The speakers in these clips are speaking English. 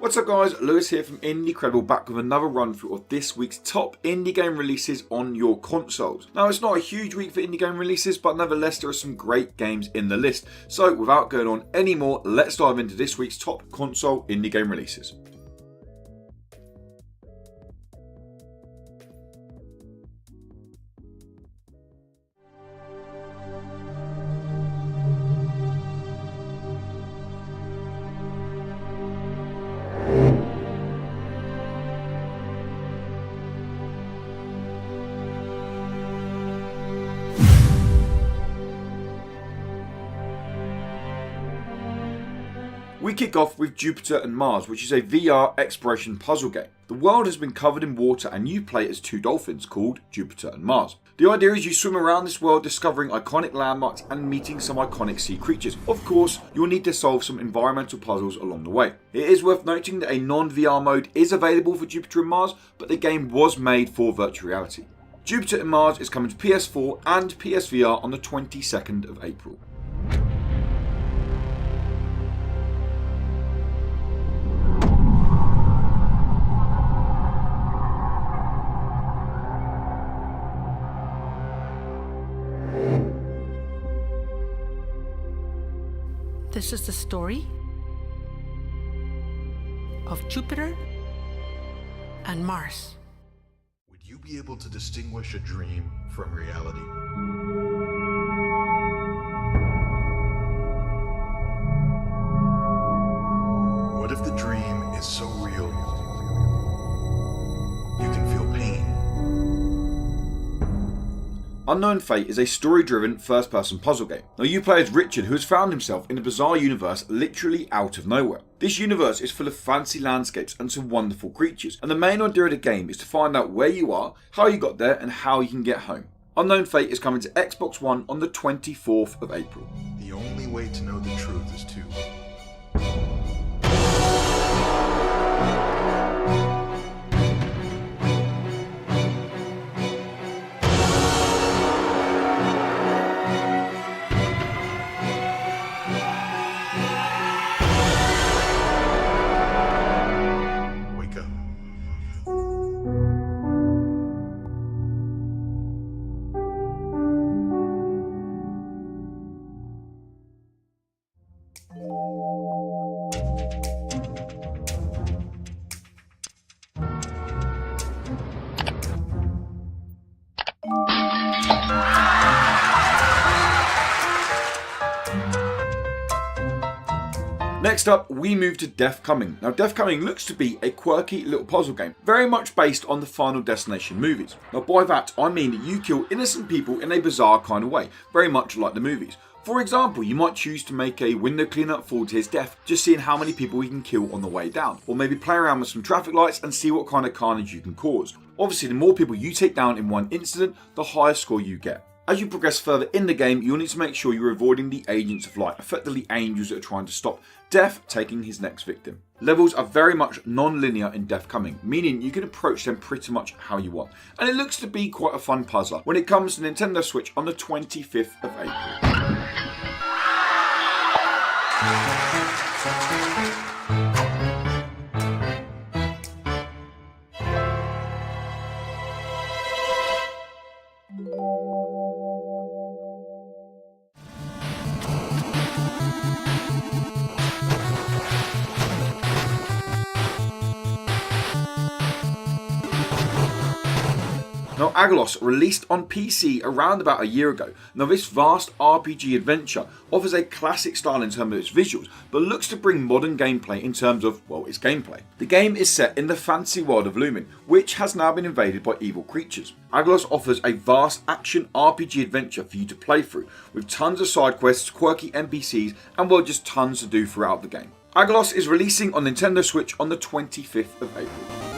What's up guys, Lewis here from Indie Credible, back with another run through of this week's top indie game releases on your consoles. Now it's not a huge week for indie game releases, but nevertheless there are some great games in the list. So without going on any more, let's dive into this week's top console indie game releases. We kick off with Jupiter and Mars, which is a VR exploration puzzle game. The world has been covered in water and you play as two dolphins called Jupiter and Mars. The idea is you swim around this world discovering iconic landmarks and meeting some iconic sea creatures. Of course, you'll need to solve some environmental puzzles along the way. It is worth noting that a non-VR mode is available for Jupiter and Mars, but the game was made for virtual reality. Jupiter and Mars is coming to PS4 and PSVR on the 22nd of April. This is the story of Jupiter and Mars. Would you be able to distinguish a dream from reality? What if the dream is so real you can feel pain? Unknown Fate is a story-driven first-person puzzle game. Now you play as Richard, who has found himself in a bizarre universe literally out of nowhere. This universe is full of fancy landscapes and some wonderful creatures, and the main idea of the game is to find out where you are, how you got there, and how you can get home. Unknown Fate is coming to Xbox One on the 24th of April. The only way to know the truth is to wake up. Next up, we move to Death Coming. Now Death Coming looks to be a quirky little puzzle game, very much based on the Final Destination movies. Now by that I mean that you kill innocent people in a bizarre kind of way, very much like the movies. For example, you might choose to make a window cleaner fall to his death, just seeing how many people you can kill on the way down. Or maybe play around with some traffic lights and see what kind of carnage you can cause. Obviously, the more people you take down in one incident, the higher score you get. As you progress further in the game, you'll need to make sure you're avoiding the agents of light, effectively angels that are trying to stop Death taking his next victim. Levels are very much non-linear in Death Coming, meaning you can approach them pretty much how you want. And it looks to be quite a fun puzzler when it comes to Nintendo Switch on the 25th of April. Now Agalos released on PC around about a year ago. Now this vast RPG adventure offers a classic style in terms of its visuals, but looks to bring modern gameplay in terms of, well, its gameplay. The game is set in the fantasy world of Lumen, which has now been invaded by evil creatures. Agalos offers a vast action RPG adventure for you to play through, with tons of side quests, quirky NPCs, and well, just tons to do throughout the game. Agalos is releasing on Nintendo Switch on the 25th of April.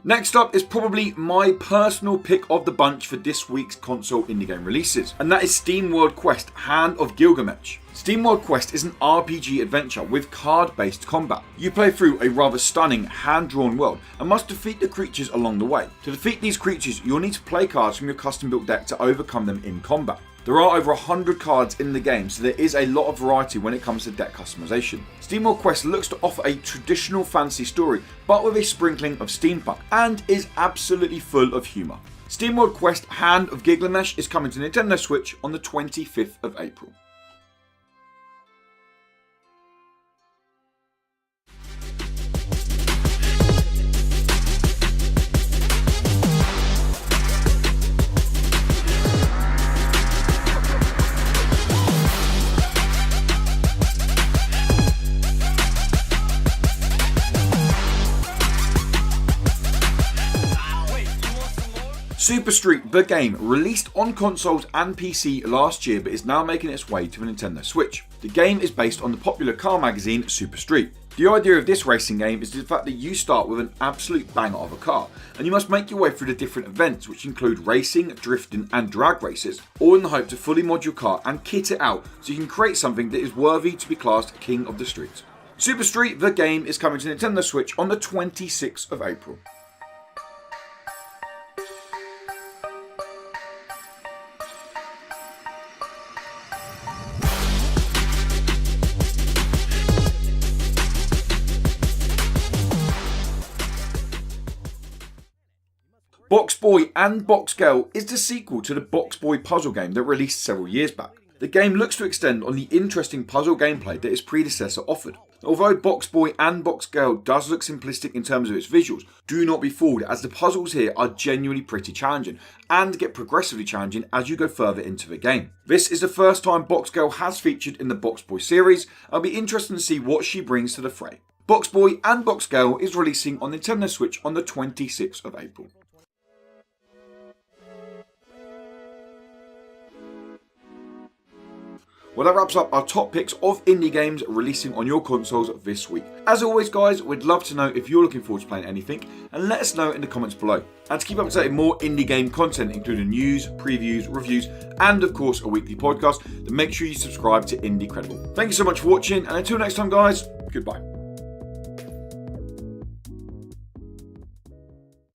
Next up is probably my personal pick of the bunch for this week's console indie game releases, and that is SteamWorld Quest: Hand of Gilgamesh. SteamWorld Quest is an RPG adventure with card-based combat. You play through a rather stunning hand-drawn world and must defeat the creatures along the way. To defeat these creatures, you'll need to play cards from your custom-built deck to overcome them in combat. There are over 100 cards in the game, so there is a lot of variety when it comes to deck customization. SteamWorld Quest looks to offer a traditional fantasy story, but with a sprinkling of steampunk, and is absolutely full of humour. SteamWorld Quest: Hand of Gilgamesh is coming to Nintendo Switch on the 25th of April. Super Street, the game, released on consoles and PC last year but is now making its way to a Nintendo Switch. The game is based on the popular car magazine Super Street. The idea of this racing game is the fact that you start with an absolute banger of a car, and you must make your way through the different events, which include racing, drifting and drag races, all in the hope to fully mod your car and kit it out so you can create something that is worthy to be classed king of the streets. Super Street, the game, is coming to Nintendo Switch on the 26th of April. Box Boy and Box Girl is the sequel to the Box Boy puzzle game that released several years back. The game looks to extend on the interesting puzzle gameplay that its predecessor offered. Although Box Boy and Box Girl does look simplistic in terms of its visuals, do not be fooled, as the puzzles here are genuinely pretty challenging and get progressively challenging as you go further into the game. This is the first time Box Girl has featured in the Box Boy series. I'll be interested to see what she brings to the fray. Box Boy and Box Girl is releasing on Nintendo Switch on the 26th of April. Well, that wraps up our top picks of indie games releasing on your consoles this week. As always, guys, we'd love to know if you're looking forward to playing anything, and let us know in the comments below. And to keep up to date with more indie game content, including news, previews, reviews, and of course a weekly podcast, then make sure you subscribe to Indie Credible. Thank you so much for watching, and until next time, guys, goodbye.